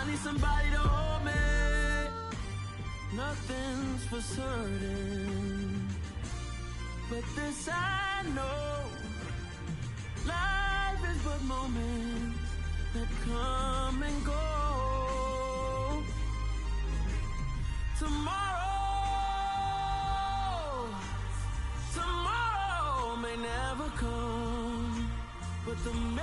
need somebody to hold me. Nothing's for certain, but this I know. Life is but moments that come and go. Tomorrow may never come, but the memories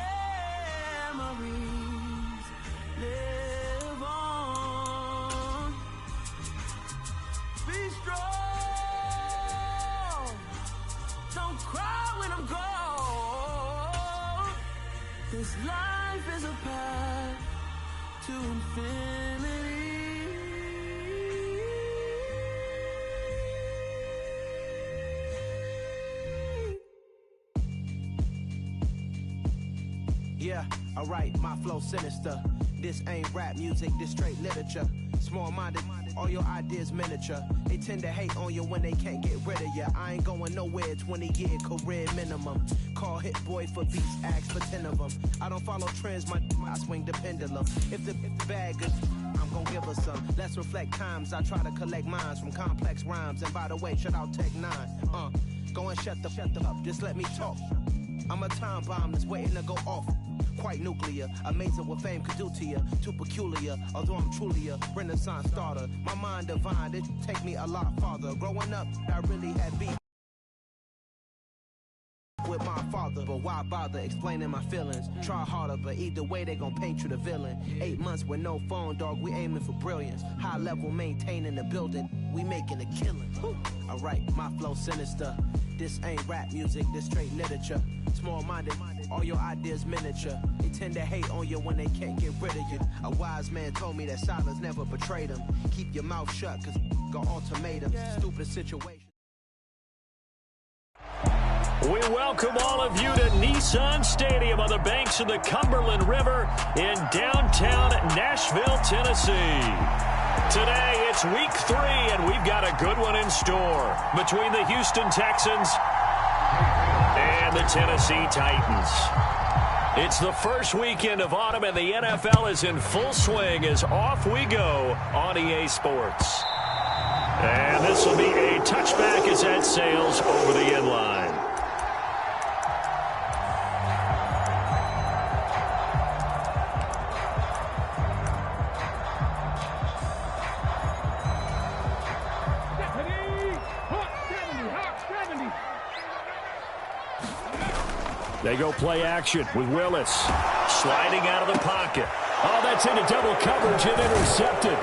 live on. Be strong, don't cry when I'm gone. This life is a path to infinity. Yeah, alright, my flow sinister. This ain't rap music, this straight literature. Small-minded, all your ideas miniature. They tend to hate on you when they can't get rid of you. I ain't going nowhere, 20-year career minimum. Call Hit Boy for beats, ask for 10 of them. I don't follow trends, I swing the pendulum. If the bag good, I'm gonna give her some. Let's reflect times, I try to collect minds from complex rhymes. And by the way, shout out Tech 9. Go and shut the up, just let me talk. I'm a time bomb that's waiting to go off. Quite nuclear, amazing what fame could do to you. Too peculiar, although I'm truly a renaissance starter. My mind divine, it take me a lot farther. Growing up, I really had beef with my father, but why bother explaining my feelings? Try harder, but either way they gon' paint you the villain. 8 months with no phone, dog, we aiming for brilliance. High level maintaining the building, we making a killing. Alright, my flow sinister. This ain't rap music, this straight literature. Small-minded, all your ideas miniature. They tend to hate on you when they can't get rid of you. A wise man told me that silence never betrayed him. Keep your mouth shut, cause got ultimatums. Stupid situation. We welcome all of you to Nissan Stadium on the banks of the Cumberland River in downtown Nashville, Tennessee. Today, it's week 3, and we've got a good one in store between the Houston Texans and the Tennessee Titans. It's the first weekend of autumn, and the NFL is in full swing as off we go on EA Sports. And this will be a touchback as that sails over the end line. They go play action with Willis. Sliding out of the pocket. Oh, that's into double coverage and intercepted.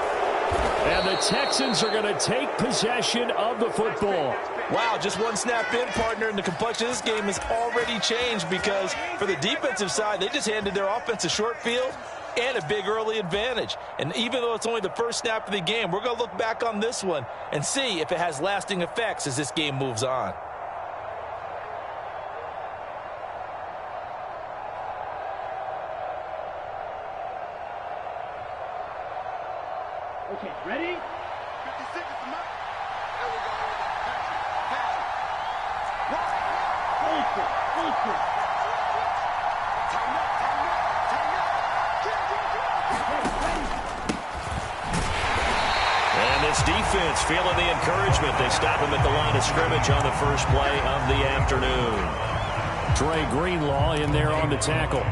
And the Texans are going to take possession of the football. Wow, just one snap in, partner, and the complexion of this game has already changed because for the defensive side, they just handed their offense a short field and a big early advantage. And even though it's only the first snap of the game, we're going to look back on this one and see if it has lasting effects as this game moves on. Okay, ready? 50 seconds to mark. There we go. Catch it. Hold it. Tighten up. And this defense feeling the encouragement. They stop him at the line of scrimmage on the first play of the afternoon. Trey Greenlaw in there on the tackle.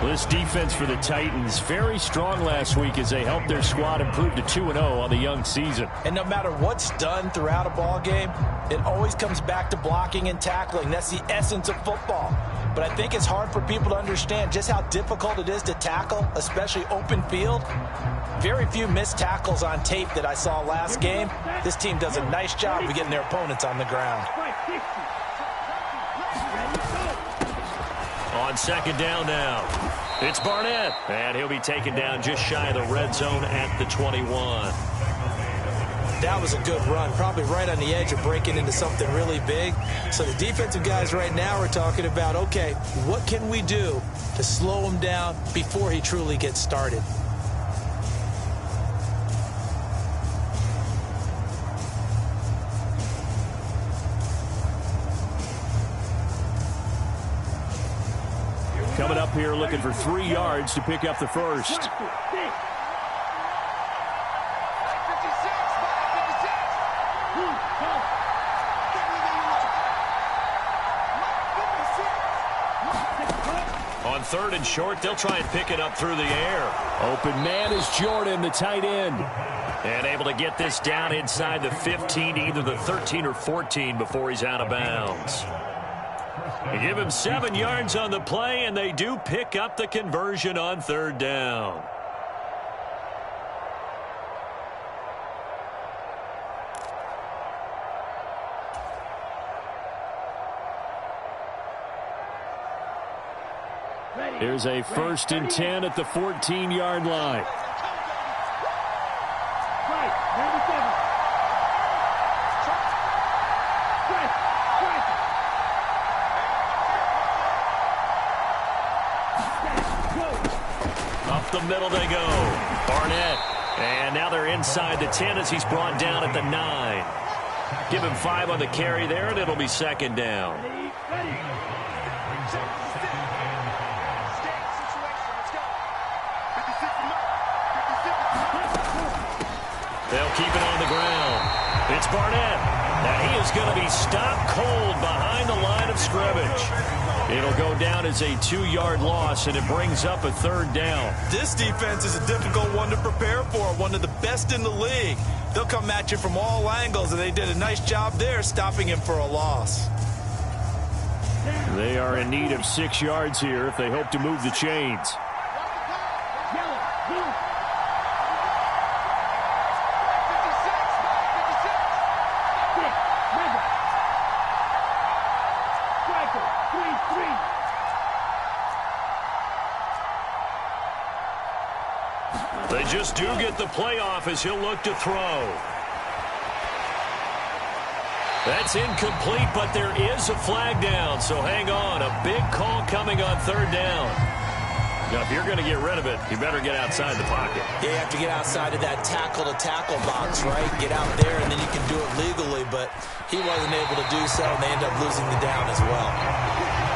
This defense for the Titans, very strong last week as they helped their squad improve to 2-0 on the young season. And no matter what's done throughout a ball game, it always comes back to blocking and tackling. That's the essence of football. But I think it's hard for people to understand just how difficult it is to tackle, especially open field. Very few missed tackles on tape that I saw last game. This team does a nice job of getting their opponents on the ground. On second down now, it's Barnett, and he'll be taken down just shy of the red zone at the 21. That was a good run, probably right on the edge of breaking into something really big. So the defensive guys right now are talking about, okay, what can we do to slow him down before he truly gets started? Coming up here looking for 3 yards to pick up the first. 3rd and short. They'll try and pick it up through the air. Open man is Jordan, the tight end. And able to get this down inside the 15, either the 13 or 14 before he's out of bounds. They give him 7 yards on the play, and they do pick up the conversion on 3rd down. Here's a 1st and 10 at the 14-yard line. Up the middle they go. Barnett. And now they're inside the 10 as he's brought down at the 9. Give him 5 on the carry there, and it'll be 2nd down. They'll keep it on the ground. It's Barnett. And he is going to be stopped cold behind the line of scrimmage. It'll go down as a 2-yard loss, and it brings up a 3rd down. This defense is a difficult one to prepare for, one of the best in the league. They'll come at you from all angles, and they did a nice job there stopping him for a loss. They are in need of 6 yards here if they hope to move the chains. They just do get the playoff as he'll look to throw. That's incomplete, but there is a flag down, so hang on. A big call coming on 3rd down. Now, if you're going to get rid of it, you better get outside the pocket. Yeah, you have to get outside of that tackle-to-tackle box, right? Get out there, and then you can do it legally, but he wasn't able to do so, and they end up losing the down as well.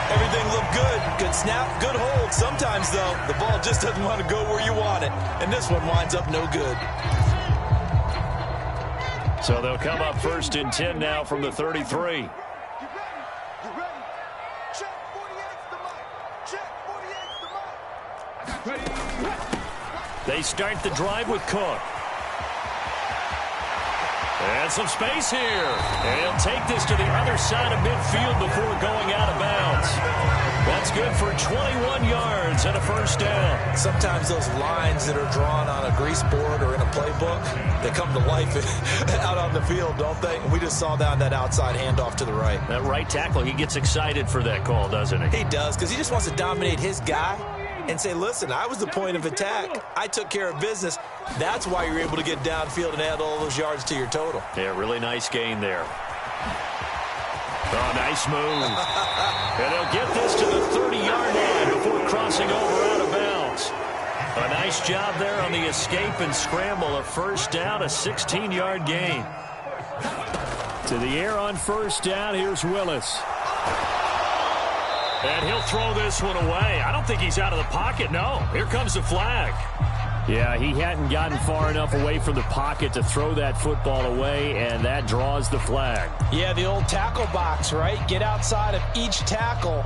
Everything looked good. Good snap, good hold. Sometimes, though, the ball just doesn't want to go where you want it, and this one winds up no good. So they'll come up 1st and 10 now from the 33. They start the drive with Cook. And some space here. And he'll take this to the other side of midfield before going out of bounds. That's good for 21 yards and a 1st down. Sometimes those lines that are drawn on a grease board or in a playbook, they come to life out on the field, don't they? And we just saw that outside handoff to the right. That right tackle, he gets excited for that call, doesn't he? He does, because he just wants to dominate his guy and say, listen, I was the point of attack. I took care of business. That's why you're able to get downfield and add all those yards to your total. Yeah, really nice gain there. Oh, nice move. And they'll get this to the 30-yard line before crossing over out of bounds. A nice job there on the escape and scramble. A 1st down, a 16-yard gain. To the air on 1st down, here's Willis. And he'll throw this one away. I don't think he's out of the pocket, no. Here comes the flag. Yeah, he hadn't gotten far enough away from the pocket to throw that football away, and that draws the flag. Yeah, the old tackle box, right? Get outside of each tackle,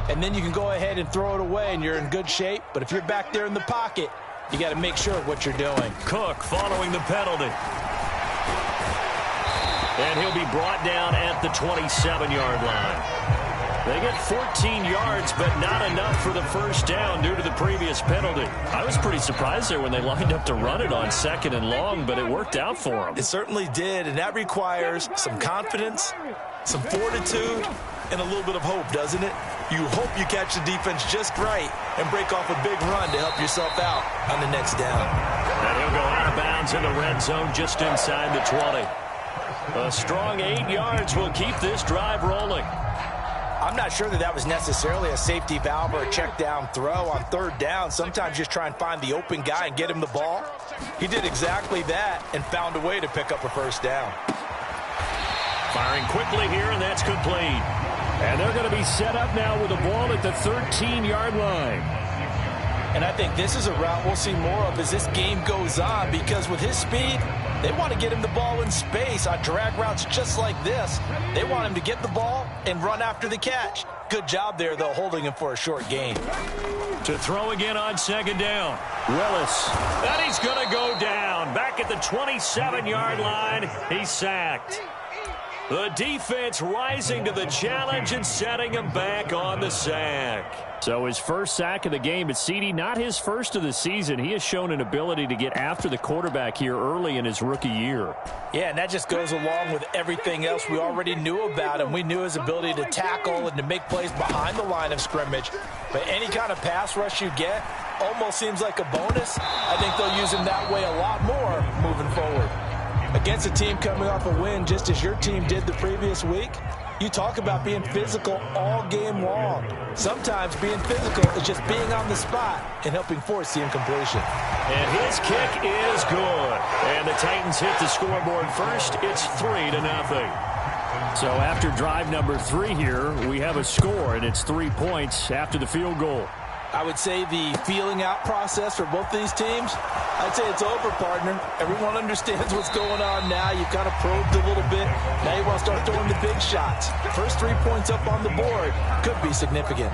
and then you can go ahead and throw it away, and you're in good shape. But if you're back there in the pocket, you got to make sure of what you're doing. Cook following the penalty. And he'll be brought down at the 27-yard line. They get 14 yards, but not enough for the 1st down due to the previous penalty. I was pretty surprised there when they lined up to run it on 2nd and long, but it worked out for them. It certainly did, and that requires some confidence, some fortitude, and a little bit of hope, doesn't it? You hope you catch the defense just right and break off a big run to help yourself out on the next down. And he'll go out of bounds in the red zone just inside the 20. A strong 8 yards will keep this drive rolling. I'm not sure that was necessarily a safety valve or a check down throw on 3rd down. Sometimes just try and find the open guy and get him the ball. He did exactly that and found a way to pick up a 1st down. Firing quickly here, and that's complete. And they're going to be set up now with the ball at the 13-yard line. And I think this is a route we'll see more of as this game goes on, because with his speed, they want to get him the ball in space on drag routes just like this. They want him to get the ball and run after the catch. Good job there, though, holding him for a short gain. To throw again on second down. Willis. And he's going to go down. Back at the 27-yard line. He's sacked. The defense rising to the challenge and setting him back on the sack. So his first sack of the game, but CD, not his first of the season. He has shown an ability to get after the quarterback here early in his rookie year. Yeah, and that just goes along with everything else we already knew about him. We knew his ability to tackle and to make plays behind the line of scrimmage. But any kind of pass rush you get almost seems like a bonus. I think they'll use him that way a lot more moving forward. Against a team coming off a win, just as your team did the previous week, you talk about being physical all game long. Sometimes being physical is just being on the spot and helping force the incompletion. And his kick is good. And the Titans hit the scoreboard first. It's 3-0. So after drive number 3 here, we have a score, and it's 3 points after the field goal. I would say the feeling out process for both these teams, I'd say it's over, partner. Everyone understands what's going on now. You've kind of probed a little bit. Now you want to start throwing the big shots. First 3 points up on the board could be significant.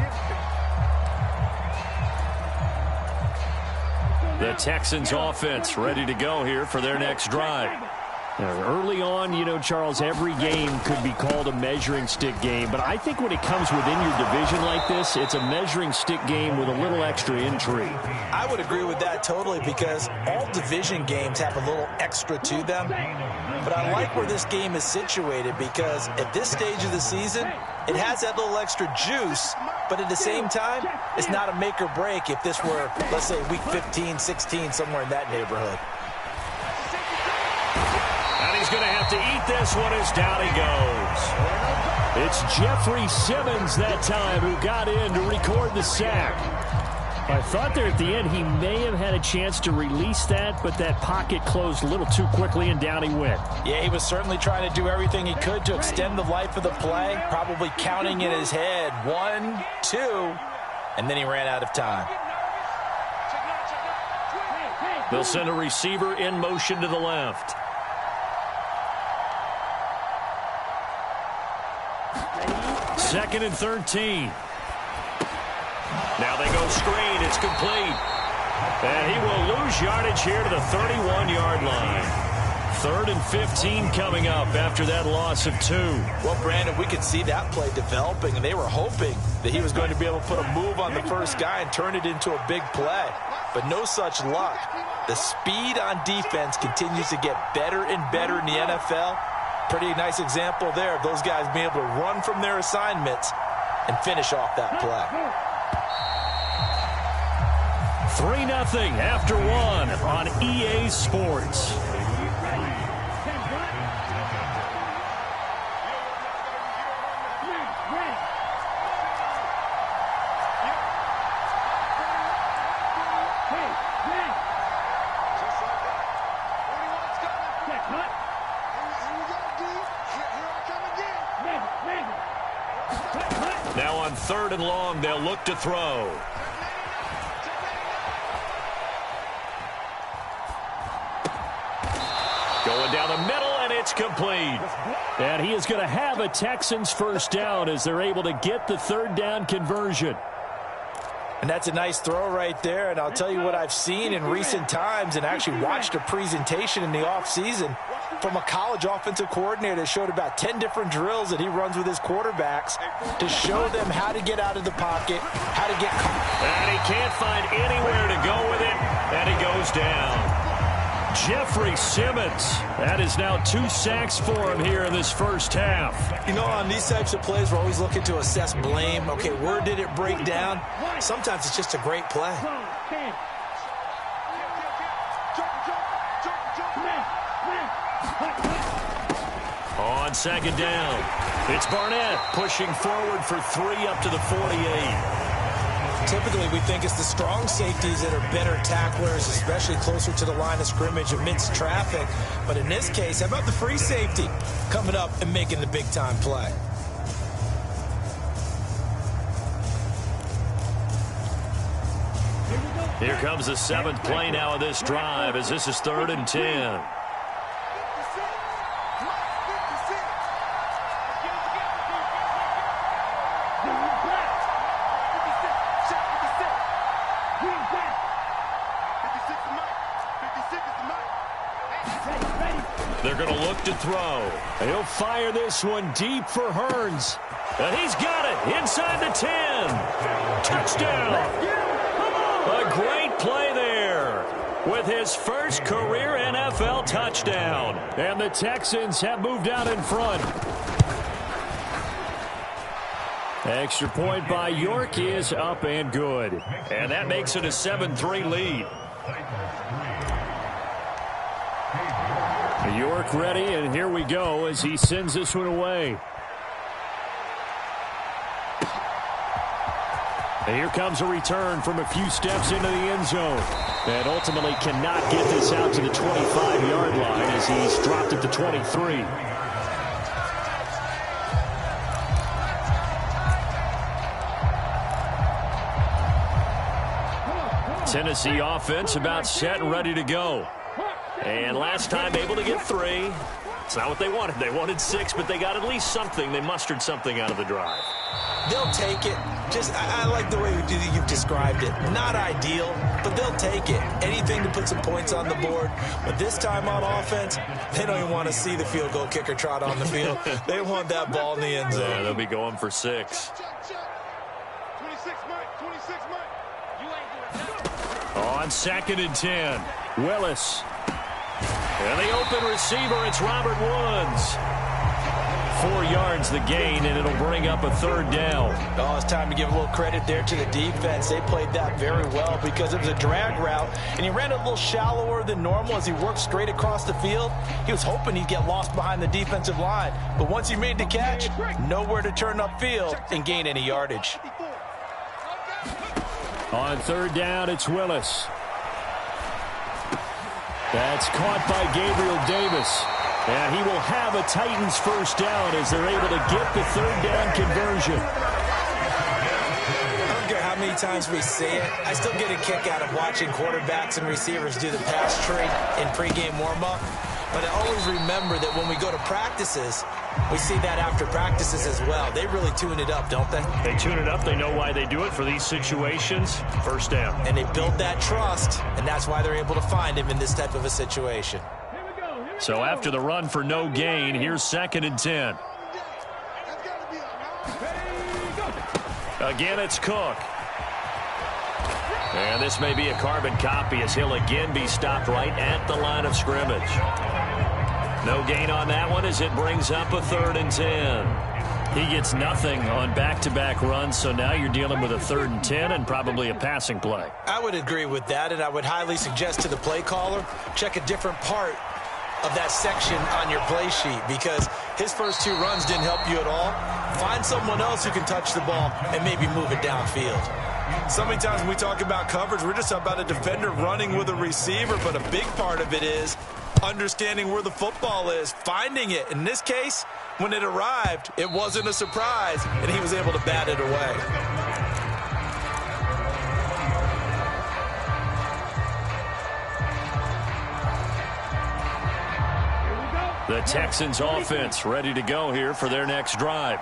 The Texans offense ready to go here for their next drive. Early on, you know, Charles, every game could be called a measuring stick game. But I think when it comes within your division like this, it's a measuring stick game with a little extra intrigue. I would agree with that totally because all division games have a little extra to them. But I like where this game is situated because at this stage of the season, it has that little extra juice. But at the same time, it's not a make or break if this were, let's say, week 15, 16, somewhere in that neighborhood. And he's going to have to eat this one as down he goes. It's Jeffrey Simmons that time who got in to record the sack. I thought there at the end he may have had a chance to release that, but that pocket closed a little too quickly and down he went. Yeah, he was certainly trying to do everything he could to extend the life of the play, probably counting in his head 1, 2, and then he ran out of time. They'll send a receiver in motion to the left. Second and 13. Now they go screen. It's complete. And he will lose yardage here to the 31-yard line. 3rd and 15 coming up after that loss of 2. Well, Brandon, we could see that play developing, and they were hoping that he was going to be able to put a move on the first guy and turn it into a big play. But no such luck. The speed on defense continues to get better and better in the NFL. Pretty nice example there of those guys being able to run from their assignments and finish off that play. 3-0 after 1 on EA Sports. Now on 3rd and long, they'll look to throw. Going down the middle, and it's complete. And he is going to have a Texans first down as they're able to get the 3rd down conversion. And that's a nice throw right there. And I'll tell you what I've seen in recent times and actually watched a presentation in the offseason from a college offensive coordinator that showed about 10 different drills that he runs with his quarterbacks to show them how to get out of the pocket, how to get caught. And he can't find anywhere to go with it, and he goes down. Jeffrey Simmons, that is now 2 sacks for him here in this first half. You know, on these types of plays, we're always looking to assess blame. Okay, where did it break down? Sometimes it's just a great play. On 2nd down, it's Barnett pushing forward for 3 up to the 48. Typically, we think it's the strong safeties that are better tacklers, especially closer to the line of scrimmage amidst traffic. But in this case, how about the free safety coming up and making the big-time play? Here comes the 7th play now of this drive as this is 3rd and 10. They're going to look to throw. He'll fire this one deep for Hearns. And he's got it inside the 10. Touchdown. A great play there with his first career NFL touchdown. And the Texans have moved out in front. Extra point by York is up and good. And that makes it a 7-3 lead. York ready, and here we go as he sends this one away. And here comes a return from a few steps into the end zone. And ultimately cannot get this out to the 25-yard line as he's dropped at the 23. Tennessee offense about set and ready to go. And last time able to get 3. It's not what they wanted. They wanted 6, but they got at least something. They mustered something out of the drive. They'll take it. I like the way you've described it. Not ideal, but they'll take it. Anything to put some points on the board. But this time on offense, they don't even want to see the field goal kicker trot on the field. They want that ball in the end zone. Yeah, they'll be going for 6. 26, Mike. 26, Mike. You ain't doing nothing. On 2nd and 10. Willis. And the open receiver, it's Robert Woods. 4 yards the gain, and it'll bring up a 3rd down. Oh, it's time to give a little credit there to the defense. They played that very well because it was a drag route, and he ran a little shallower than normal as he worked straight across the field. He was hoping he'd get lost behind the defensive line, but once he made the catch, nowhere to turn upfield and gain any yardage. On 3rd down, it's Willis. That's caught by Gabriel Davis. And he will have a Titans first down as they're able to get the 3rd down conversion. I don't care how many times we see it. I still get a kick out of watching quarterbacks and receivers do the pass tree in pregame warm-up. But I always remember that when we go to practices, we see that after practices as well. They really tune it up, don't they? They tune it up. They know why they do it for these situations. First down. And they build that trust, and that's why they're able to find him in this type of a situation. So after the run for no gain, here's 2nd and 10. Again, it's Cook. And this may be a carbon copy as he'll again be stopped right at the line of scrimmage. No gain on that one as it brings up a 3rd and 10. He gets nothing on back-to-back runs, so now you're dealing with a 3rd and 10 and probably a passing play. I would agree with that, and I would highly suggest to the play caller, check a different part of that section on your play sheet because his first 2 runs didn't help you at all. Find someone else who can touch the ball and maybe move it downfield. So many times when we talk about coverage, we're just about a defender running with a receiver, but a big part of it is understanding where the football is, finding it. In this case, when it arrived, it wasn't a surprise, and he was able to bat it away. The Texans offense ready to go here for their next drive.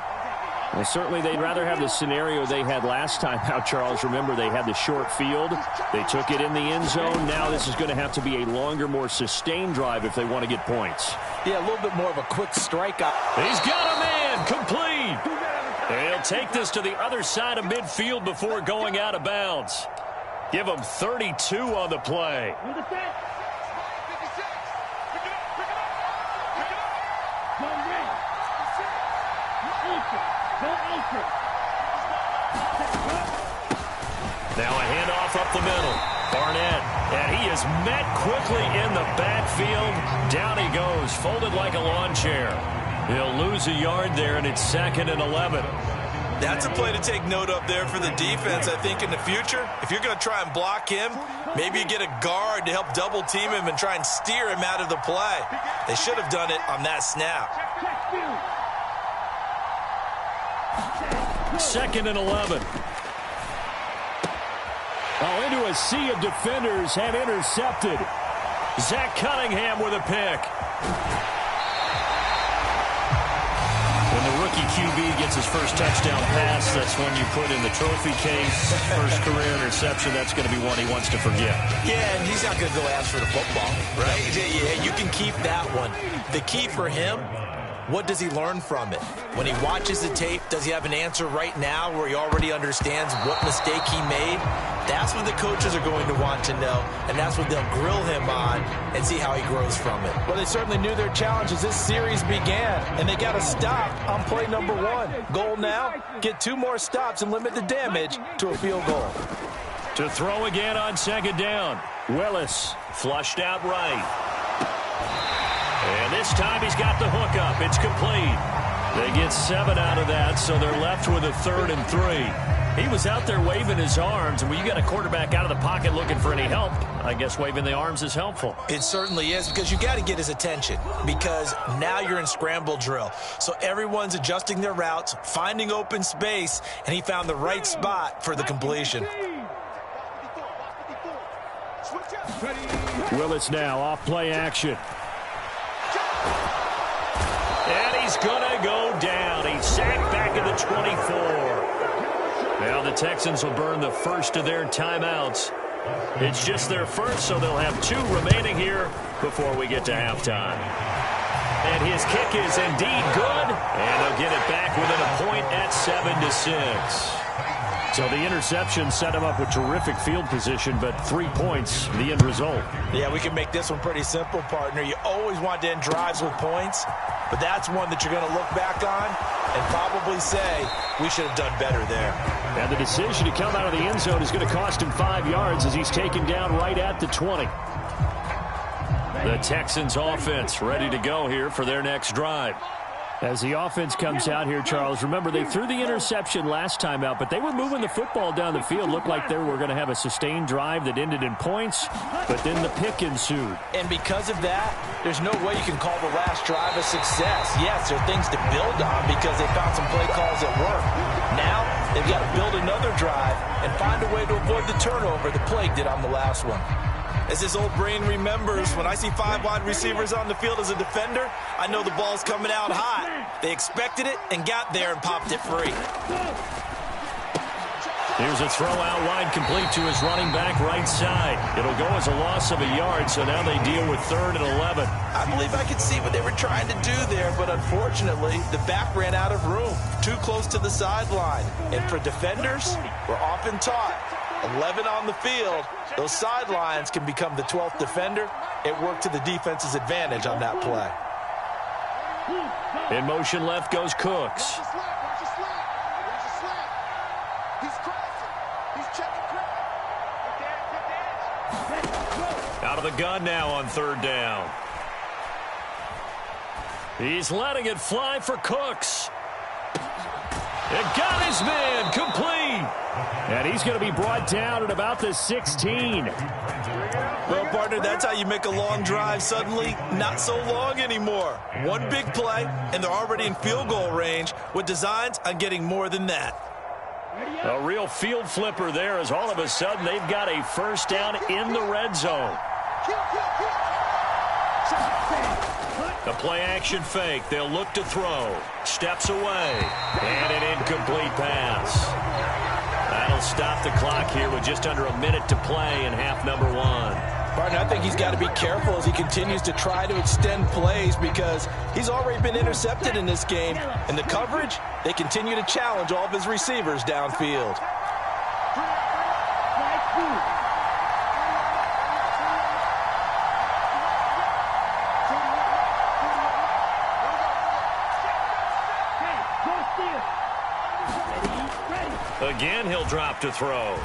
Well, certainly they'd rather have the scenario they had last time out, Charles. Remember, they had the short field. They took it in the end zone. Now this is going to have to be a longer, more sustained drive if they want to get points. Yeah, a little bit more of a quick strikeout. He's got a man complete. And he'll take this to the other side of midfield before going out of bounds. Give him 32 on the play. Now a handoff up the middle. Barnett, and he is met quickly in the backfield. Down he goes, folded like a lawn chair. He'll lose a yard there, and it's 2nd and 11. That's a play to take note of there for the defense. I think in the future, if you're going to try and block him, maybe you get a guard to help double team him and try and steer him out of the play. They should have done it on that snap. 2nd and 11. Oh, into a sea of defenders and intercepted. Zach Cunningham with a pick. When the rookie QB gets his first touchdown pass, that's when you put in the trophy case. First career interception, that's going to be one he wants to forget. Yeah, and he's not going to go ask for the football, right? Yeah, you can keep that one. The key for him, what does he learn from it? When he watches the tape, does he have an answer right now where he already understands what mistake he made? That's what the coaches are going to want to know, and that's what they'll grill him on and see how he grows from it. Well, they certainly knew their challenge as this series began, and they got to stop on play number 1. Goal now, get 2 more stops and limit the damage to a field goal. To throw again on second down. Willis flushed out right. And this time he's got the hook up. It's complete. They get 7 out of that, so they're left with a 3rd and 3. He was out there waving his arms, and when you got a quarterback out of the pocket looking for any help, I guess waving the arms is helpful. It certainly is, because you got to get his attention, because now you're in scramble drill. So everyone's adjusting their routes, finding open space, and he found the right spot for the completion. Willis now off play action. And he's going to go down. He's sacked back at the 24. Now the Texans will burn the first of their timeouts. It's just their first, so they'll have 2 remaining here before we get to halftime. And his kick is indeed good, and they'll get it back within a point at 7-6. So the interception set him up with terrific field position, but 3 points, the end result. Yeah, we can make this one pretty simple, partner. You always want to end drives with points, but that's one that you're going to look back on and probably say, we should have done better there. And the decision to come out of the end zone is going to cost him 5 yards as he's taken down right at the 20. The Texans offense ready to go here for their next drive. As the offense comes out here, Charles, remember they threw the interception last time out, but they were moving the football down the field. Looked like they were going to have a sustained drive that ended in points, but then the pick ensued. And because of that, there's no way you can call the last drive a success. Yes, there are things to build on because they found some play calls that work. Now, they've got to build another drive and find a way to avoid the turnover the plague did on the last one. As his old brain remembers, when I see 5 wide receivers on the field as a defender, I know the ball's coming out hot. They expected it and got there and popped it free. Here's a throw out wide complete to his running back right side. It'll go as a loss of a yard, so now they deal with 3rd and 11. I believe I could see what they were trying to do there, but unfortunately, the back ran out of room, too close to the sideline. And for defenders, we're often taught, 11 on the field, those sidelines can become the 12th defender. It worked to the defense's advantage on that play. In motion left goes Cooks. Out of the gun now on 3rd down. He's letting it fly for Cooks. It got his man complete. And he's going to be brought down at about the 16. Well, partner, that's how you make a long drive suddenly not so long anymore. One big play, and they're already in field goal range with designs on getting more than that. A real field flipper there as all of a sudden they've got a first down in the red zone. The play action fake. They'll look to throw. Steps away. And an incomplete pass. That'll stop the clock here with just under a minute to play in half number 1. Partner, I think he's got to be careful as he continues to try to extend plays because he's already been intercepted in this game. And the coverage, they continue to challenge all of his receivers downfield. Again, he'll drop to throw.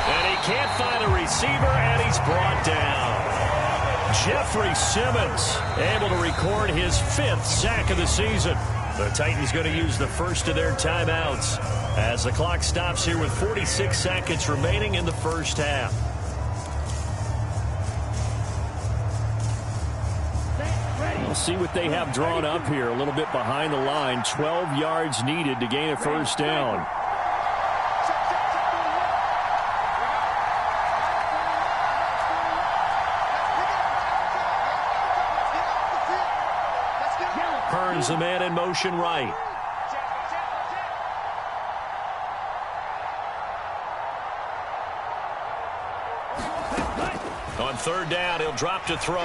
And he can't find a receiver, and he's brought down. Jeffrey Simmons able to record his 5th sack of the season. The Titans going to use the first of their timeouts as the clock stops here with 46 seconds remaining in the first half. We'll see what they have drawn up here. A little bit behind the line. 12 yards needed to gain a first down. turns the man in motion right. On third down, he'll drop to throw.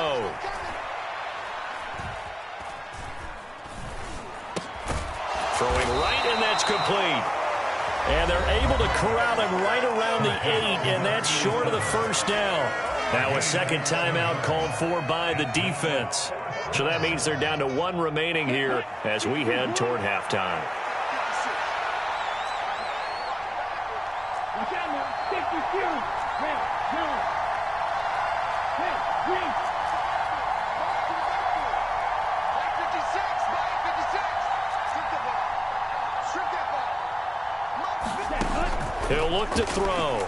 Throwing right, and that's complete. And they're able to corral him right around the 8, and that's short of the first down. Now a second timeout called for by the defense. So that means they're down to 1 remaining here as we head toward halftime. He'll look to throw.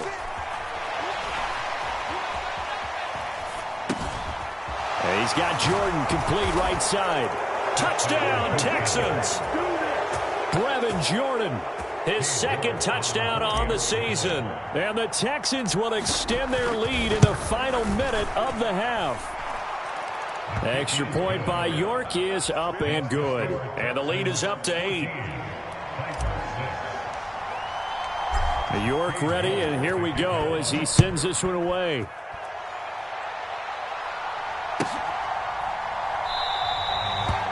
And he's got Jordan complete right side. Touchdown, Texans. Brevin Jordan, his second touchdown on the season. And the Texans will extend their lead in the final minute of the half. Extra point by York is up and good. And the lead is up to 8. York ready, and here we go as he sends this one away.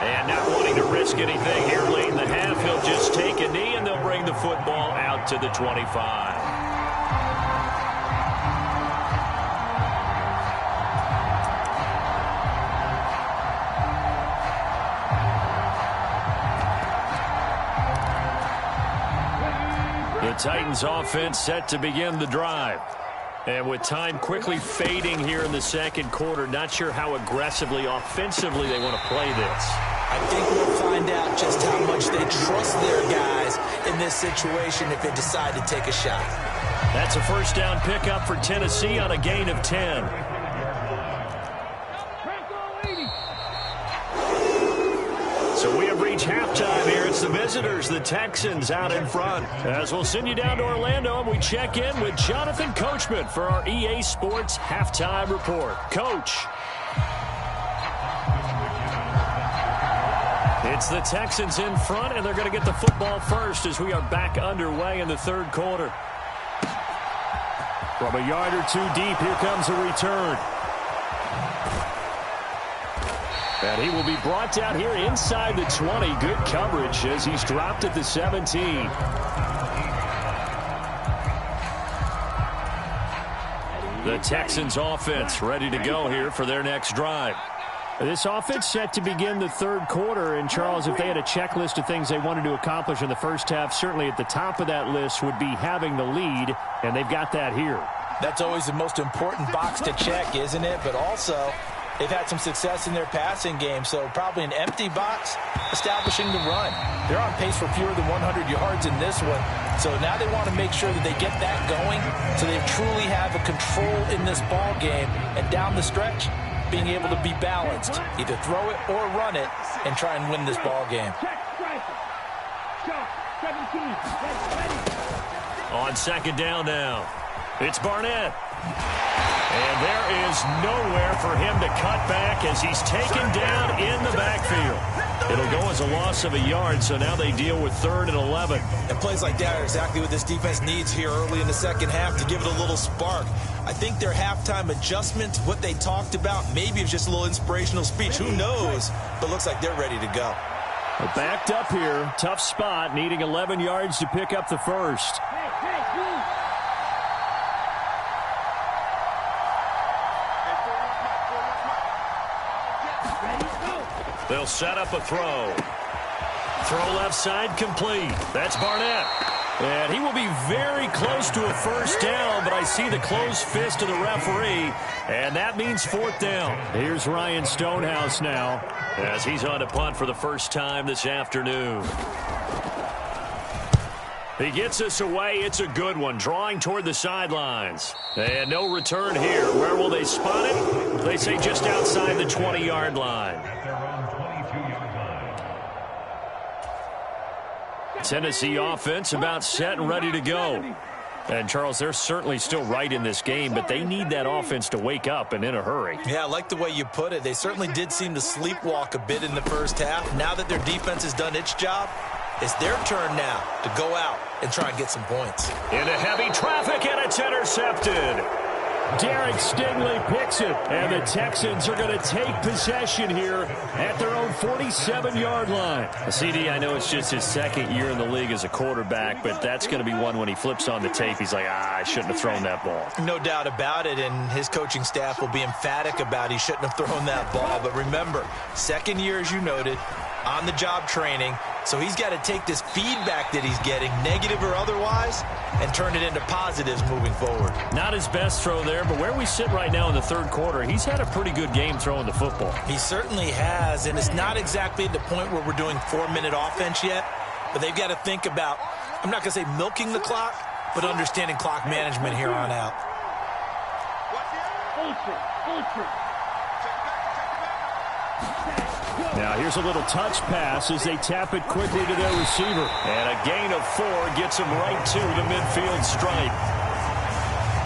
And not wanting to risk anything here late in the half, he'll just take a knee, and they'll bring the football out to the 25. The Titans offense set to begin the drive. And with time quickly fading here in the second quarter, not sure how aggressively, offensively they want to play this. I think we'll find out just how much they trust their guys in this situation if they decide to take a shot. That's a first down pickup for Tennessee on a gain of 10. So we have reached halftime here. It's the visitors, the Texans, out in front. As we'll send you down to Orlando, and we check in with Jonathan Coachman for our EA Sports Halftime Report. Coach. It's the Texans in front, and they're going to get the football first as we are back underway in the third quarter. From a yard or two deep, here comes a return. And he will be brought down here inside the 20. Good coverage as he's dropped at the 17. The Texans offense ready to go here for their next drive. This offense set to begin the third quarter. And, Charles, if they had a checklist of things they wanted to accomplish in the first half, certainly at the top of that list would be having the lead, and they've got that here. That's always the most important box to check, isn't it? But also, they've had some success in their passing game, so probably an empty box establishing the run. They're on pace for fewer than 100 yards in this one, so now they want to make sure that they get that going so they truly have a control in this ball game, and down the stretch, being able to be balanced, either throw it or run it, and try and win this ball game. On second down now, it's Barnett. And there is nowhere for him to cut back as he's taken down in the backfield. It'll go as a loss of a yard, so now they deal with 3rd and 11. And plays like that are exactly what this defense needs here early in the second half to give it a little spark. I think their halftime adjustment, what they talked about, maybe it's just a little inspirational speech. Who knows? But looks like they're ready to go. They're backed up here. Tough spot, needing 11 yards to pick up the first. They'll set up a throw. Throw left side complete. That's Barnett. And he will be very close to a first down, but I see the closed fist of the referee, and that means 4th down. Here's Ryan Stonehouse now as he's on a punt for the first time this afternoon. He gets us away. It's a good one, drawing toward the sidelines. And no return here. Where will they spot it? They say just outside the 20-yard line. Tennessee offense about set and ready to go. And, Charles, they're certainly still right in this game, but they need that offense to wake up and in a hurry. Yeah, I like the way you put it. They certainly did seem to sleepwalk a bit in the first half. Now that their defense has done its job, it's their turn now to go out and try and get some points. Into heavy traffic, and it's intercepted. Derek Stingley picks it, and the Texans are going to take possession here at their own 47-yard line. CD, I know it's just his second year in the league as a quarterback, but that's going to be one when he flips on the tape. He's like, I shouldn't have thrown that ball. No doubt about it, and his coaching staff will be emphatic about he shouldn't have thrown that ball. But remember, second year, as you noted, on-the-job training, so he's got to take this feedback that he's getting, negative or otherwise, and turn it into positives moving forward. Not his best throw there, but where we sit right now in the third quarter, he's had a pretty good game throwing the football. He certainly has, and it's not exactly at the point where we're doing 4-minute offense yet, but they've got to think about, I'm not going to say milking the clock, but understanding clock management here on out. Now here's a little touch pass as they tap it quickly to their receiver. And a gain of 4 gets him right to the midfield stripe.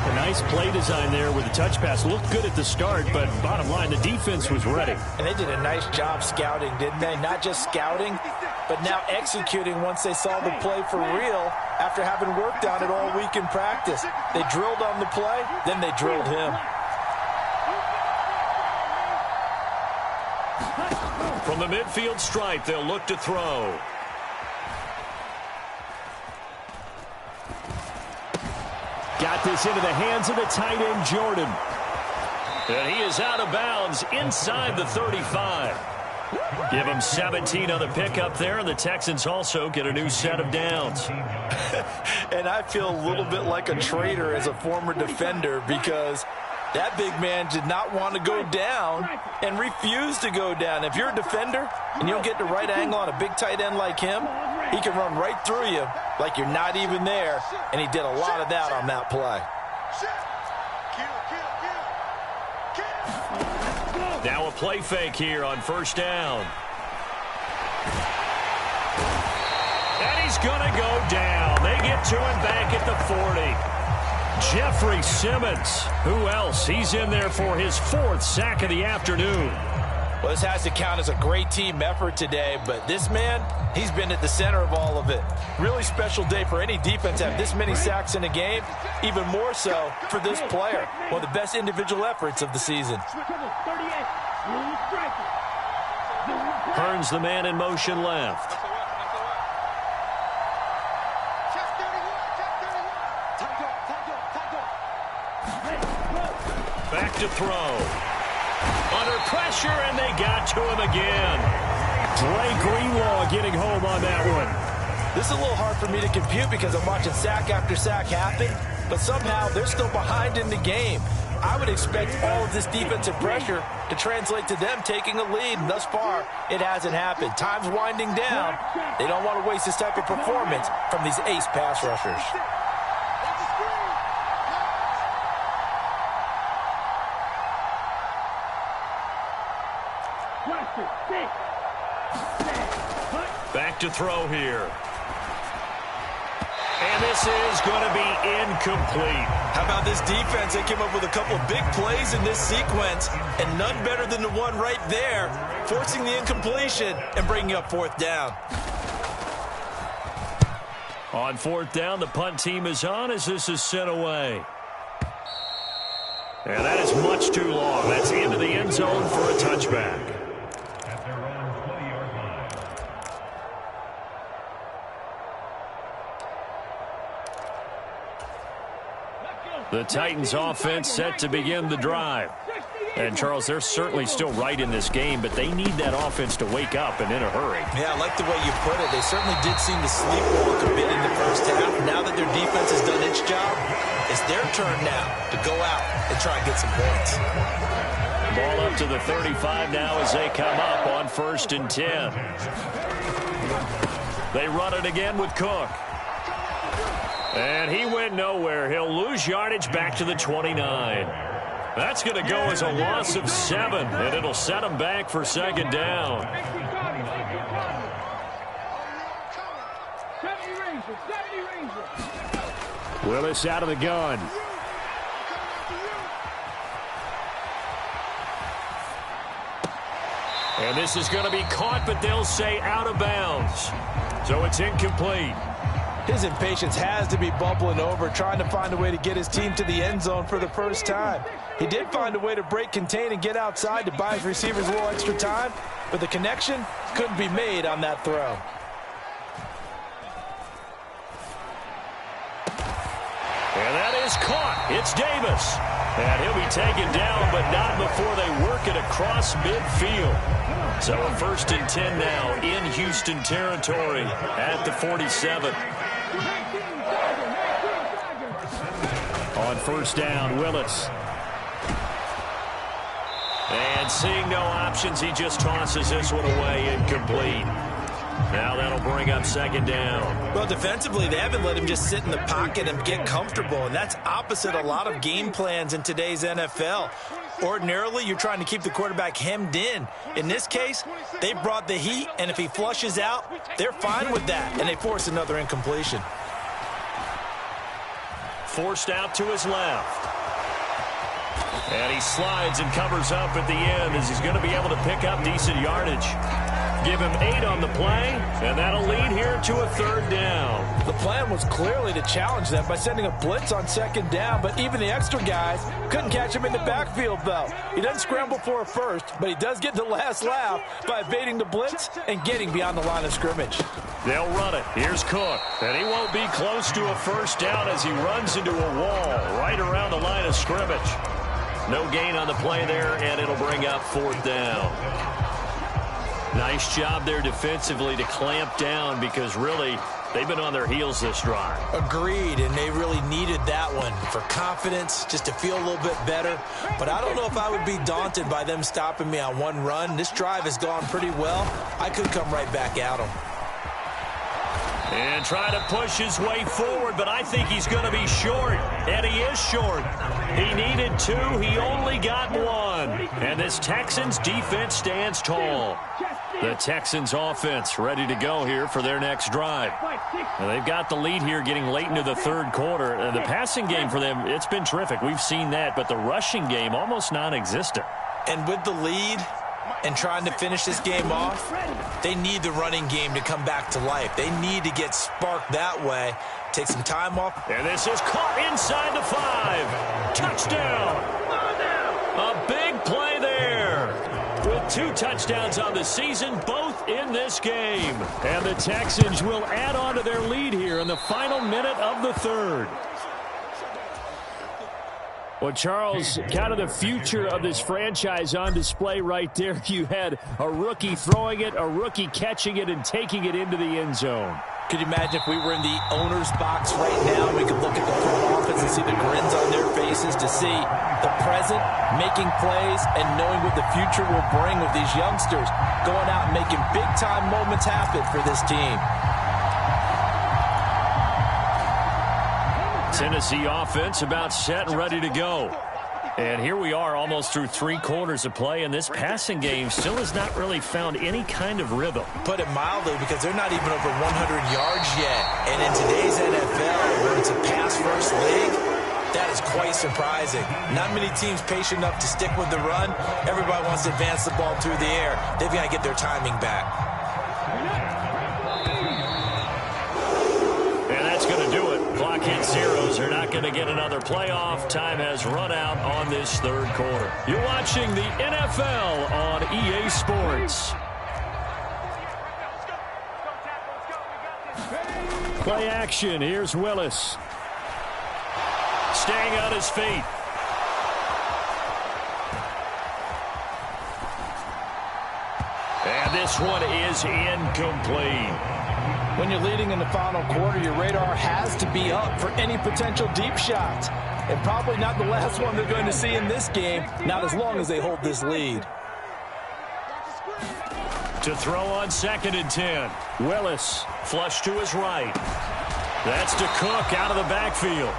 A nice play design there with the touch pass. Looked good at the start, but bottom line, the defense was ready. And they did a nice job scouting, didn't they? Not just scouting, but now executing once they saw the play for real after having worked on it all week in practice. They drilled on the play, then they drilled him. From the midfield stripe, they'll look to throw. Got this into the hands of the tight end, Jordan. And he is out of bounds inside the 35. Give him 17 on the pickup there, and the Texans also get a new set of downs. And I feel a little bit like a traitor as a former defender because that big man did not want to go down and refused to go down. If you're a defender and you don't get the right angle on a big tight end like him, he can run right through you like you're not even there, and he did a lot of that on that play. Now a play fake here on first down. And he's going to go down. They get to him back at the 40. Jeffrey Simmons, who else? He's in there for his 4th sack of the afternoon. Well, this has to count as a great team effort today, but this man, he's been at the center of all of it. Really special day for any defense to have this many sacks in a game, even more so for this player. One of the best individual efforts of the season. Hearns the man in motion left. Back to throw. Under pressure, and they got to him again. Dre Greenlaw getting home on that one. This is a little hard for me to compute because I'm watching sack after sack happen, but somehow they're still behind in the game. I would expect all of this defensive pressure to translate to them taking a lead, and thus far, it hasn't happened. Time's winding down. They don't want to waste this type of performance from these ace pass rushers. Back to throw here. And this is going to be incomplete. How about this defense? They came up with a couple of big plays in this sequence, and none better than the one right there, forcing the incompletion and bringing up 4th down. On 4th down, the punt team is on as this is sent away. And that is much too long. That's into the end zone for a touchback. The Titans offense set to begin the drive. And, Charles, they're certainly still right in this game, but they need that offense to wake up and in a hurry. Yeah, I like the way you put it. They certainly did seem to sleepwalk a bit in the first half. Now that their defense has done its job, it's their turn now to go out and try and get some points. Ball up to the 35 now as they come up on 1st and 10. They run it again with Cook. And he went nowhere. He'll lose yardage back to the 29. That's going to go as a loss of 7, and it'll set him back for 2nd down. Willis out of the gun. And this is going to be caught, but they'll say out of bounds. So it's incomplete. His impatience has to be bubbling over, trying to find a way to get his team to the end zone for the first time. He did find a way to break contain and get outside to buy his receivers a little extra time, but the connection couldn't be made on that throw. And that is caught. It's Davis. And he'll be taken down, but not before they work it across midfield. So a 1st and 10 now in Houston territory at the 47. On 1st down, Willis. And seeing no options, he just tosses this one away, incomplete. Now that'll bring up 2nd down. Well, defensively, they haven't let him just sit in the pocket and get comfortable, and that's opposite a lot of game plans in today's NFL. Ordinarily, you're trying to keep the quarterback hemmed in. In this case, they brought the heat, and if he flushes out, they're fine with that, and they force another incompletion. Forced out to his left. And he slides and covers up at the end as he's going to be able to pick up decent yardage. Give him 8 on the play, and that'll lead here to a 3rd down. The plan was clearly to challenge them by sending a blitz on 2nd down, but even the extra guys couldn't catch him in the backfield, though. He doesn't scramble for a first, but he does get the last laugh by evading the blitz and getting beyond the line of scrimmage. They'll run it. Here's Cook, and he won't be close to a 1st down as he runs into a wall right around the line of scrimmage. No gain on the play there, and it'll bring up 4th down. Nice job there defensively to clamp down because really they've been on their heels this drive. Agreed, and they really needed that one for confidence, just to feel a little bit better. But I don't know if I would be daunted by them stopping me on one run. This drive has gone pretty well. I could come right back at them. And try to push his way forward, but I think he's going to be short. And he is short. He needed 2. He only got 1. And this Texans defense stands tall. The Texans offense ready to go here for their next drive. And they've got the lead here getting late into the 3rd quarter. And the passing game for them, it's been terrific. We've seen that, but the rushing game almost non-existent. And with the lead and trying to finish this game off, they need the running game to come back to life. They need to get sparked that way. Take some time off. And this is caught inside the 5. Touchdown. A big play there. With 2 touchdowns on the season, both in this game. And the Texans will add on to their lead here in the final minute of the 3rd. Well, Charles, kind of the future of this franchise on display right there. You had a rookie throwing it, a rookie catching it, and taking it into the end zone. Could you imagine if we were in the owner's box right now, we could look at the front office and see the grins on their faces, to see the present, making plays, and knowing what the future will bring with these youngsters going out and making big-time moments happen for this team. Tennessee offense about set and ready to go. And here we are almost through 3 quarters of play, and this passing game still has not really found any kind of rhythm. Put it mildly, because they're not even over 100 yards yet. And in today's NFL, where it's a pass-first league, that is quite surprising. Not many teams patient enough to stick with the run. Everybody wants to advance the ball through the air. They've got to get their timing back. And that's going to do it. Clock hits zeros. They're not going to get another playoff. Time has run out on this 3rd quarter. You're watching the NFL on EA Sports. Play action. Here's Willis. Staying on his feet. And this one is incomplete. When you're leading in the final quarter, your radar has to be up for any potential deep shots. And probably not the last one they're going to see in this game, not as long as they hold this lead. To throw on 2nd and 10. Willis, flush to his right. That's to Cook out of the backfield.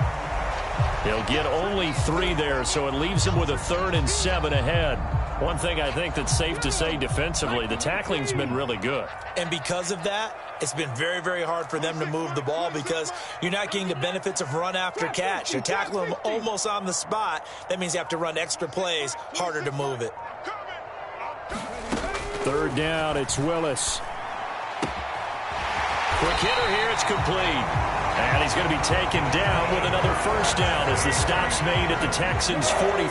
He'll get only 3 there, so it leaves him with a 3rd and 7 ahead. One thing I think that's safe to say defensively, the tackling's been really good. And because of that, it's been very, very hard for them to move the ball because you're not getting the benefits of run after catch. You're tackling them almost on the spot. That means you have to run extra plays, harder to move it. 3rd down, it's Willis. Quick hitter here, it's complete. And he's going to be taken down with another 1st down as the stop's made at the Texans' 43.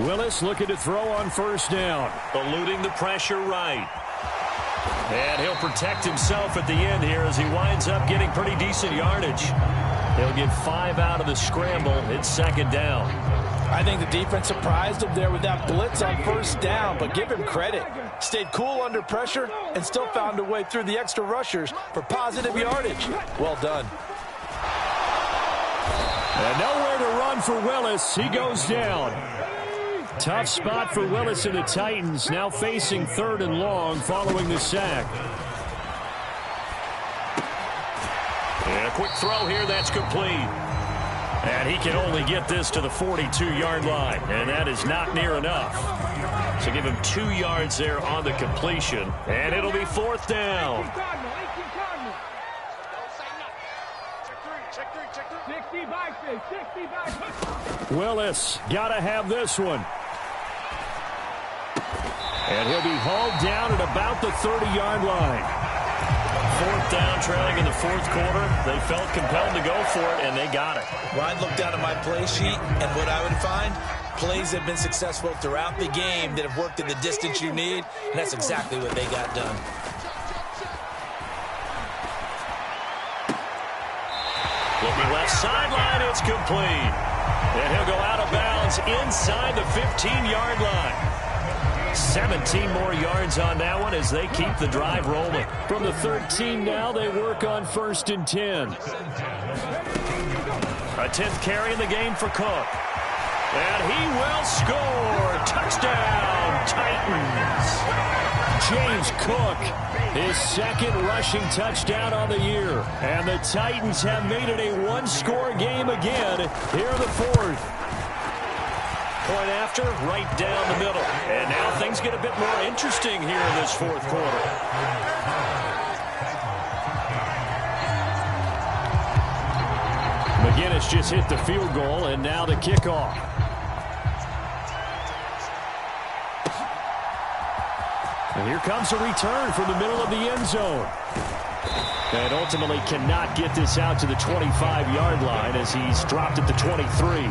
Willis looking to throw on 1st down. Eluding the pressure right. And he'll protect himself at the end here as he winds up getting pretty decent yardage. He'll get 5 out of the scramble. It's 2nd down. I think the defense surprised him there with that blitz on 1st down, but give him credit. Stayed cool under pressure and still found a way through the extra rushers for positive yardage. Well done. And nowhere to run for Willis. He goes down. Tough spot for Willis and the Titans, now facing 3rd and long following the sack. And a quick throw here, that's complete. And he can only get this to the 42-yard line, and that is not near enough. So give him 2 yards there on the completion, and it'll be 4th down. Willis got to have this one. And he'll be hauled down at about the 30-yard line. 4th down, trailing in the 4th quarter. They felt compelled to go for it, and they got it. Well, I'd look down at my play sheet, and what I would find, plays have been successful throughout the game that have worked in the distance you need, and that's exactly what they got done. Looking left sideline, it's complete. And he'll go out of bounds inside the 15-yard line. 17 more yards on that one as they keep the drive rolling. From the 13 now, they work on 1st and 10. A 10th carry in the game for Cook. And he will score. Touchdown, Titans. James Cook, his 2nd rushing touchdown on the year. And the Titans have made it a 1-score game again here in the 4th. Point after, right down the middle. And now things get a bit more interesting here in this 4th quarter. McGinnis just hit the field goal, and now the kickoff. And here comes a return from the middle of the end zone. And ultimately cannot get this out to the 25-yard line as he's dropped at the 23.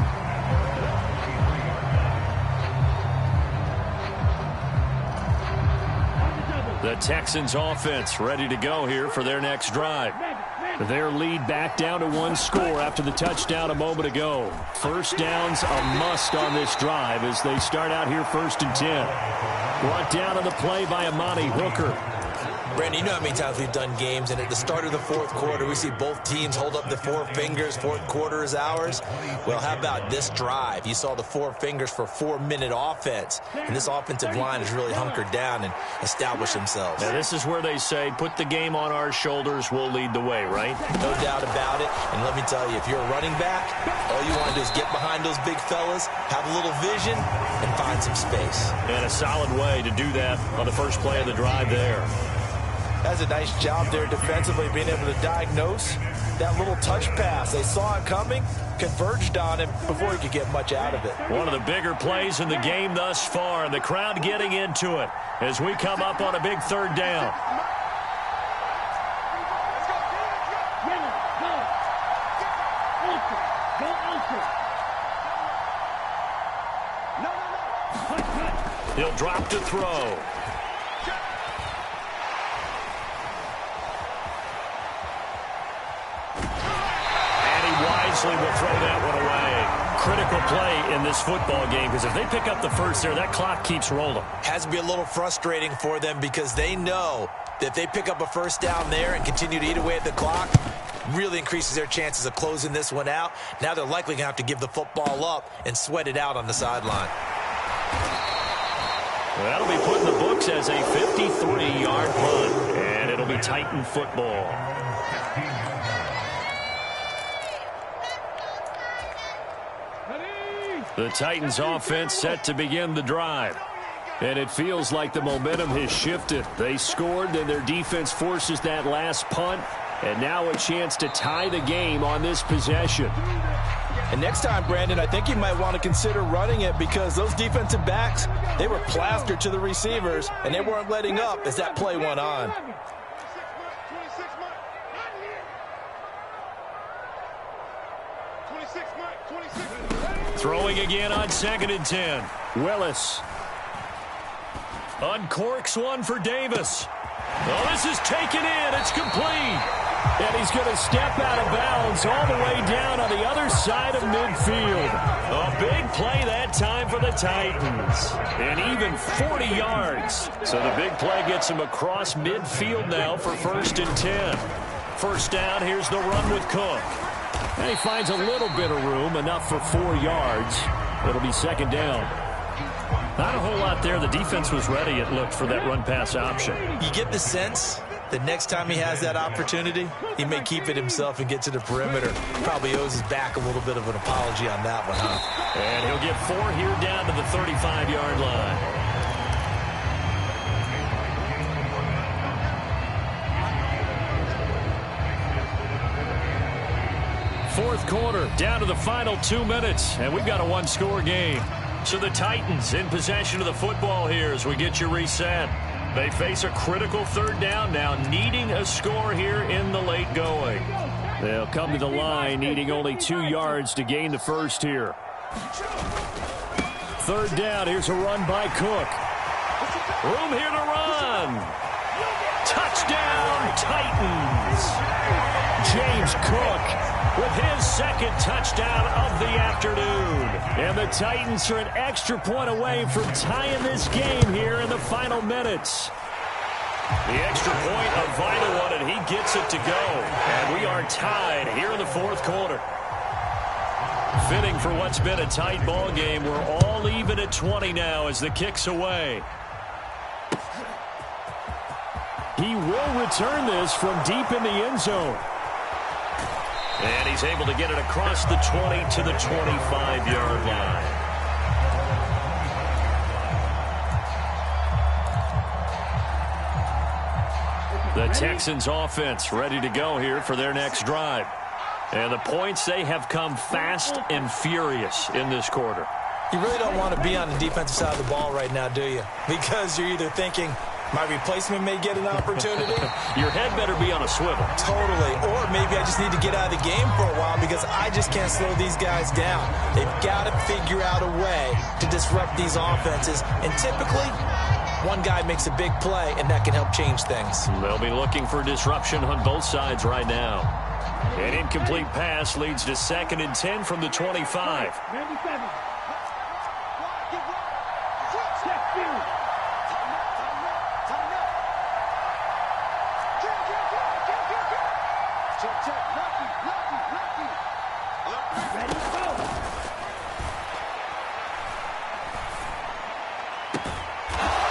The Texans offense ready to go here for their next drive. Their lead back down to 1 score after the touchdown a moment ago. 1st down's a must on this drive as they start out here 1st and 10. Brought down on the play by Amani Hooker. Brandon, you know how many times we've done games, and at the start of the 4th quarter, we see both teams hold up the 4 fingers, 4th quarter is ours. Well, how about this drive? You saw the 4 fingers for 4-minute offense, and this offensive line has really hunkered down and established themselves. Now, this is where they say, put the game on our shoulders, we'll lead the way, right? No doubt about it, and let me tell you, if you're a running back, all you want to do is get behind those big fellas, have a little vision, and find some space. And a solid way to do that on the first play of the drive there. That's a nice job there defensively, being able to diagnose that little touch pass. They saw it coming, converged on him before he could get much out of it. One of the bigger plays in the game thus far, and the crowd getting into it as we come up on a big 3rd down. He'll drop to throw. Wisely will throw that one away. Critical play in this football game because if they pick up the 1st there, that clock keeps rolling. Has to be a little frustrating for them because they know that if they pick up a 1st down there and continue to eat away at the clock, really increases their chances of closing this one out. Now they're likely going to have to give the football up and sweat it out on the sideline. Well, that'll be put in the books as a 53-yard punt, and it'll be Titan football. The Titans offense set to begin the drive. And it feels like the momentum has shifted. They scored, then their defense forces that last punt. And now a chance to tie the game on this possession. And next time, Brandon, I think you might want to consider running it because those defensive backs, they were plastered to the receivers, and they weren't letting up as that play went on. Throwing again on 2nd and 10. Willis. Uncorks one for Davis. Oh, this is taken in. It's complete. And he's going to step out of bounds all the way down on the other side of midfield. A big play that time for the Titans. And even 40 yards. So the big play gets him across midfield now for 1st and 10. First down, here's the run with Cook. And he finds a little bit of room, enough for 4 yards. It'll be 2nd down. Not a whole lot there. The defense was ready, it looked, for that run-pass option. You get the sense that next time he has that opportunity, he may keep it himself and get to the perimeter. Probably owes his back a little bit of an apology on that one, huh? And he'll get 4 here down to the 35-yard line. Fourth quarter, down to the final 2 minutes, and we've got a one-score game. So the Titans in possession of the football here as we get you reset. They face a critical 3rd down now, needing a score here in the late going. They'll come to the line, needing only 2 yards to gain the first here. 3rd down, here's a run by Cook. Room here to run. Touchdown, Titans. James Cook with his 2nd touchdown of the afternoon. And the Titans are an extra point away from tying this game here in the final minutes. The extra point, a vital one, and he gets it to go. And we are tied here in the 4th quarter. Fitting for what's been a tight ball game. We're all even at 20 now as the kick's away. He will return this from deep in the end zone. And he's able to get it across the 20 to the 25-yard line. The Texans offense ready to go here for their next drive. And the points, they have come fast and furious in this quarter. You really don't want to be on the defensive side of the ball right now, do you? Because you're either thinking, my replacement may get an opportunity. Your head better be on a swivel. Totally. Or maybe I just need to get out of the game for a while because I just can't slow these guys down. They've got to figure out a way to disrupt these offenses. And typically, one guy makes a big play, and that can help change things. They'll be looking for disruption on both sides right now. An incomplete pass leads to 2nd and 10 from the 25.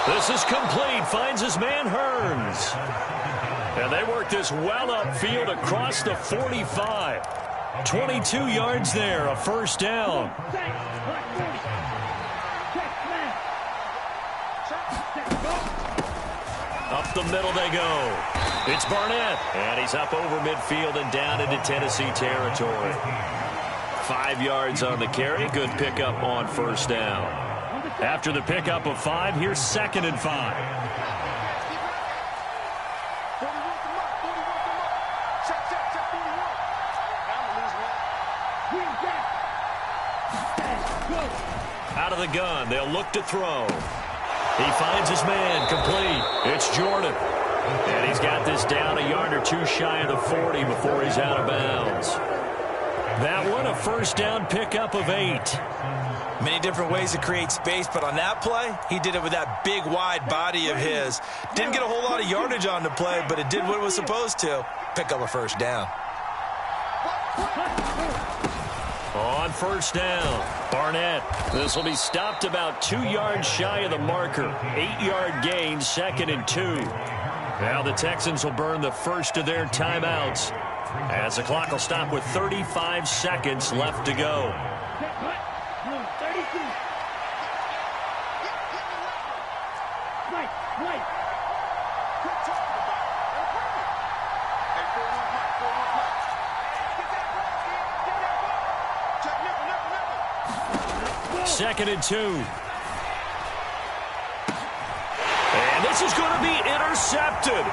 This is complete. Finds his man Hearns. And they work this well upfield across the 45. 22 yards there, a 1st down. Up the middle they go. It's Barnett. And he's up over midfield and down into Tennessee territory. 5 yards on the carry. Good pickup on 1st down. After the pickup of 5, here's 2nd and 5. Out of the gun, they'll look to throw. He finds his man, complete. It's Jordan. And he's got this down a yard or 2 shy of the 40 before he's out of bounds. That one, a 1st down pickup of 8. Many different ways to create space, but on that play, he did it with that big, wide body of his. Didn't get a whole lot of yardage on the play, but it did what it was supposed to. Pick up a 1st down. On 1st down, Barnett. This will be stopped about 2 yards shy of the marker. 8-yard gain, 2nd and 2. Now the Texans will burn the first of their timeouts. As the clock will stop with 35 seconds left to go. Second and 2. And this is going to be intercepted.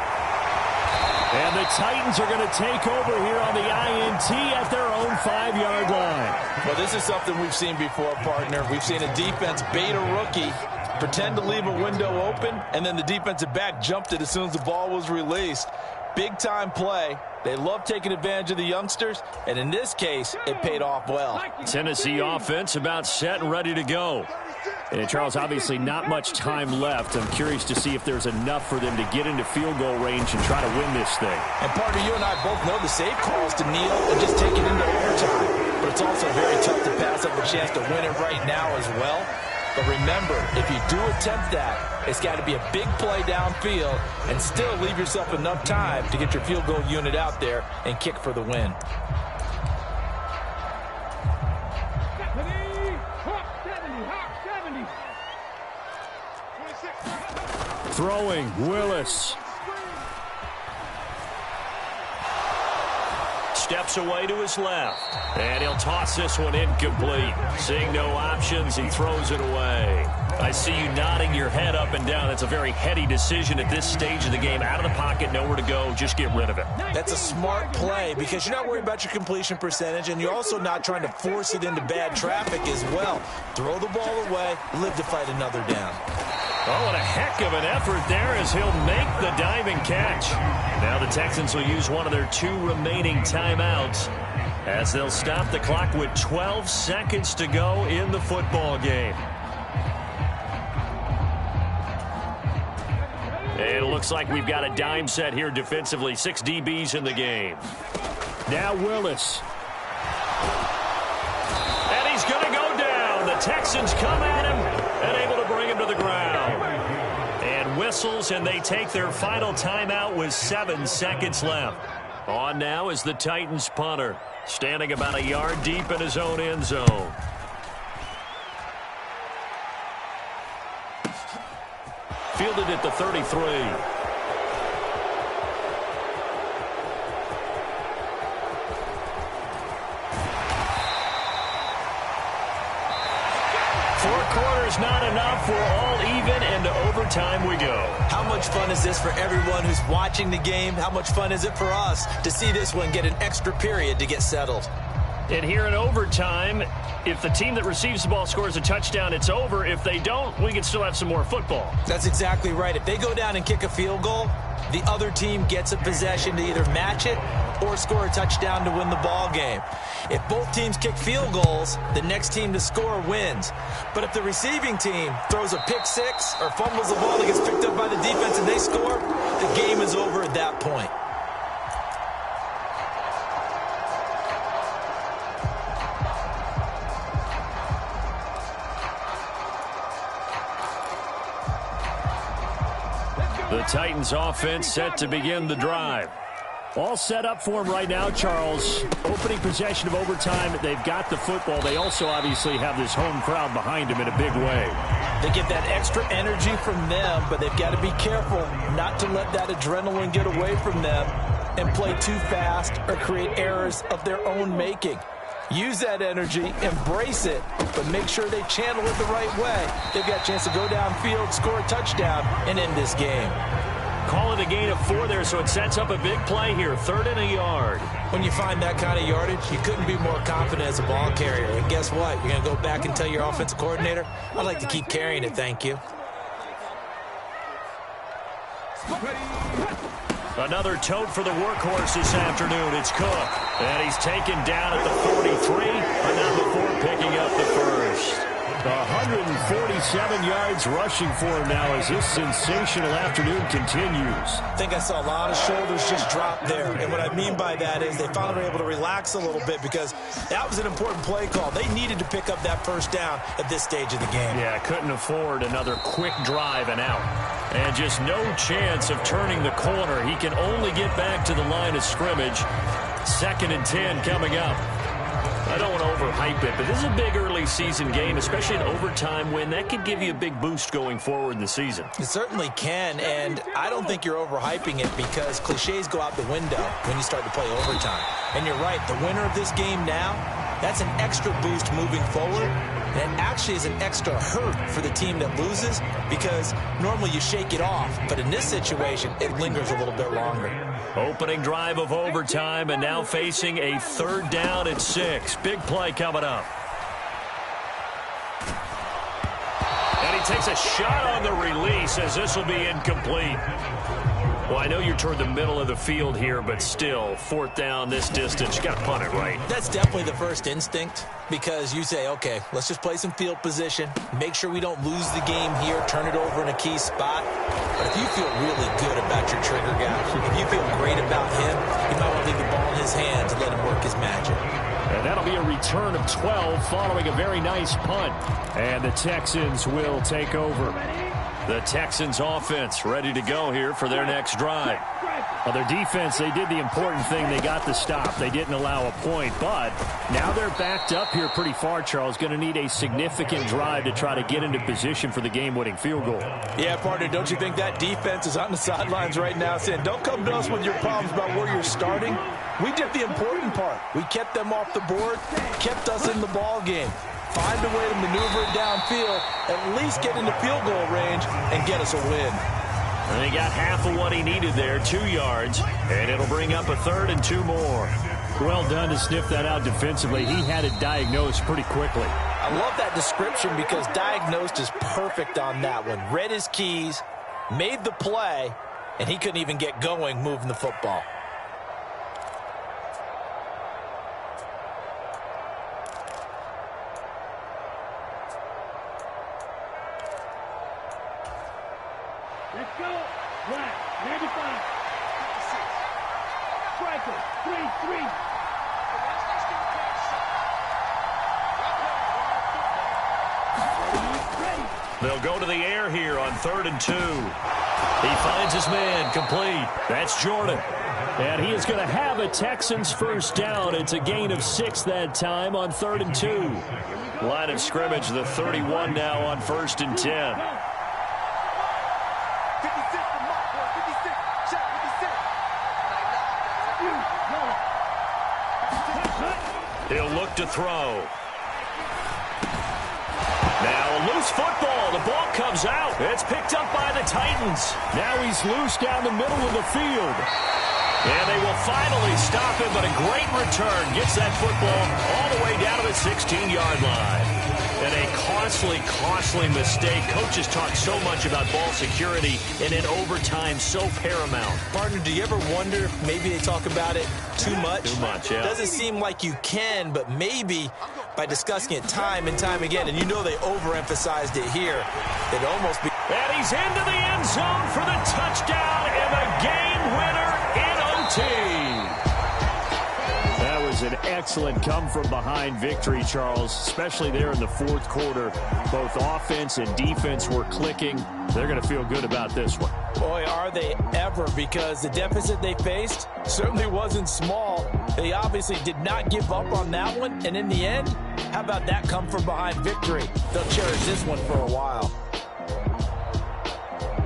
And the Titans are going to take over here on the INT at their own 5-yard line. Well, this is something we've seen before, partner. We've seen a defense bait a rookie, pretend to leave a window open, and then the defensive back jumped it as soon as the ball was released. Big-time play. They love taking advantage of the youngsters, and in this case, it paid off well. Tennessee offense about set and ready to go. And Charles, obviously not much time left. I'm curious to see if there's enough for them to get into field goal range and try to win this thing. And partner, you and I both know the safe call is to kneel and just take it into overtime. But it's also very tough to pass up a chance to win it right now as well. But remember, if you do attempt that, it's got to be a big play downfield and still leave yourself enough time to get your field goal unit out there and kick for the win. Throwing, Willis. Steps away to his left. And he'll toss this one incomplete. Seeing no options, he throws it away. I see you nodding your head up and down. That's a very heady decision at this stage of the game. Out of the pocket, nowhere to go. Just get rid of it. That's a smart play because you're not worried about your completion percentage, and you're also not trying to force it into bad traffic as well. Throw the ball away, live to fight another down. Oh, what a heck of an effort there as he'll make the diving catch. Now the Texans will use one of their 2 remaining timeouts as they'll stop the clock with 12 seconds to go in the football game. And it looks like we've got a dime set here defensively. 6 DBs in the game. Now Willis. And he's going to go down. The Texans come at him and able to bring him to the ground. And whistles, and they take their final timeout with 7 seconds left. On now is the Titans punter, standing about a yard deep in his own end zone. Fielded at the 33. Four quarters not enough. We're all even, and to overtime we go. How much fun is this for everyone who's watching the game? How much fun is it for us to see this one get an extra period to get settled? And here in overtime, if the team that receives the ball scores a touchdown, it's over. If they don't, we can still have some more football. That's exactly right. If they go down and kick a field goal, the other team gets a possession to either match it or score a touchdown to win the ball game. If both teams kick field goals, the next team to score wins. But if the receiving team throws a pick six or fumbles the ball that gets picked up by the defense and they score, the game is over at that point. The Titans offense set to begin the drive. All set up for him right now, Charles. Opening possession of overtime. They've got the football. They also obviously have this home crowd behind them in a big way. They get that extra energy from them, but they've got to be careful not to let that adrenaline get away from them and play too fast or create errors of their own making. Use that energy, embrace it, but make sure they channel it the right way. They've got a chance to go downfield, score a touchdown, and end this game. Call it a gain of 4 there, so it sets up a big play here. 3rd and a yard. When you find that kind of yardage, you couldn't be more confident as a ball carrier. And guess what? You're going to go back and tell your offensive coordinator, I'd like to keep carrying it, thank you. Another tote for the workhorse this afternoon. It's Cook. And he's taken down at the 43, but not before picking up the first. 147 yards rushing for him now as this sensational afternoon continues. I think I saw a lot of shoulders just drop there. And what I mean by that is they finally were able to relax a little bit because that was an important play call. They needed to pick up that first down at this stage of the game. Yeah, couldn't afford another quick drive and out. And just no chance of turning the corner. He can only get back to the line of scrimmage. 2nd and 10 coming up. I don't want to overhype it, but this is a big early season game, especially an overtime win. That could give you a big boost going forward in the season. It certainly can, and I don't think you're overhyping it because cliches go out the window when you start to play overtime. And you're right, the winner of this game now, that's an extra boost moving forward. And it actually is an extra hurt for the team that loses because normally you shake it off. But in this situation, it lingers a little bit longer. Opening drive of overtime and now facing a 3rd down and 6. Big play coming up. And he takes a shot on the release as this will be incomplete. Well, I know you're toward the middle of the field here, but still, 4th down this distance. You got to punt it, right? That's definitely the first instinct because you say, okay, let's just play some field position, make sure we don't lose the game here, turn it over in a key spot. But if you feel really good about your trigger guy, if you feel great about him, you might want to leave the ball in his hands and let him work his magic. And that'll be a return of 12 following a very nice punt. And the Texans will take over. The Texans offense ready to go here for their next drive. Well, their defense, they did the important thing. They got the stop. They didn't allow a point, but now they're backed up here pretty far, Charles. Going to need a significant drive to try to get into position for the game-winning field goal. Yeah, partner, don't you think that defense is on the sidelines right now saying, don't come to us with your problems about where you're starting? We did the important part. We kept them off the board, kept us in the ball game. Find a way to maneuver it downfield, at least get into field goal range, and get us a win. And he got half of what he needed there, 2 yards, and it'll bring up a 3rd and 2 more. Well done to sniff that out defensively. He had it diagnosed pretty quickly. I love that description because diagnosed is perfect on that one. Read his keys, made the play, and he couldn't even get going moving the football. Let's go. Black, 95. Striker, 3-3. They'll go to the air here on 3rd and 2. He finds his man complete. That's Jordan. And he is going to have a Texans first down. It's a gain of 6 that time on 3rd and 2. Line of scrimmage, the 31 now on 1st and 10. He'll look to throw. Now a loose football. The ball comes out. It's picked up by the Titans. Now he's loose down the middle of the field. And they will finally stop him, but a great return. Gets that football all the way down to the 16-yard line. And a costly mistake. Coaches talk so much about ball security, and in overtime, so paramount. Partner, do you ever wonder if maybe they talk about it too much? Too much, yeah. Doesn't seem like you can, but maybe by discussing it time and time again, and you know they overemphasized it here, it'd almost be... And he's into the end zone for the touchdown and the game winner in OT. That was an excellent come-from-behind victory, Charles, especially there in the 4th quarter. Both offense and defense were clicking. They're going to feel good about this one. Boy, are they ever, because the deficit they faced certainly wasn't small. They obviously did not give up on that one, and in the end, how about that come-from-behind victory? They'll cherish this one for a while.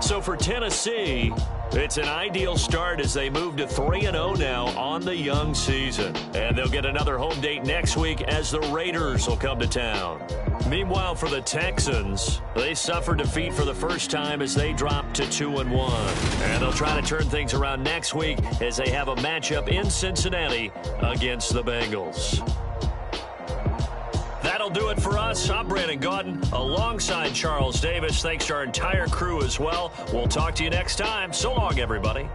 So for Tennessee, it's an ideal start as they move to 3-0 now on the young season. And they'll get another home date next week as the Raiders will come to town. Meanwhile, for the Texans, they suffered defeat for the first time as they dropped to 2-1. And they'll try to turn things around next week as they have a matchup in Cincinnati against the Bengals. That'll do it for us. I'm Brandon Gaudin alongside Charles Davis. Thanks to our entire crew as well. We'll talk to you next time. So long, everybody.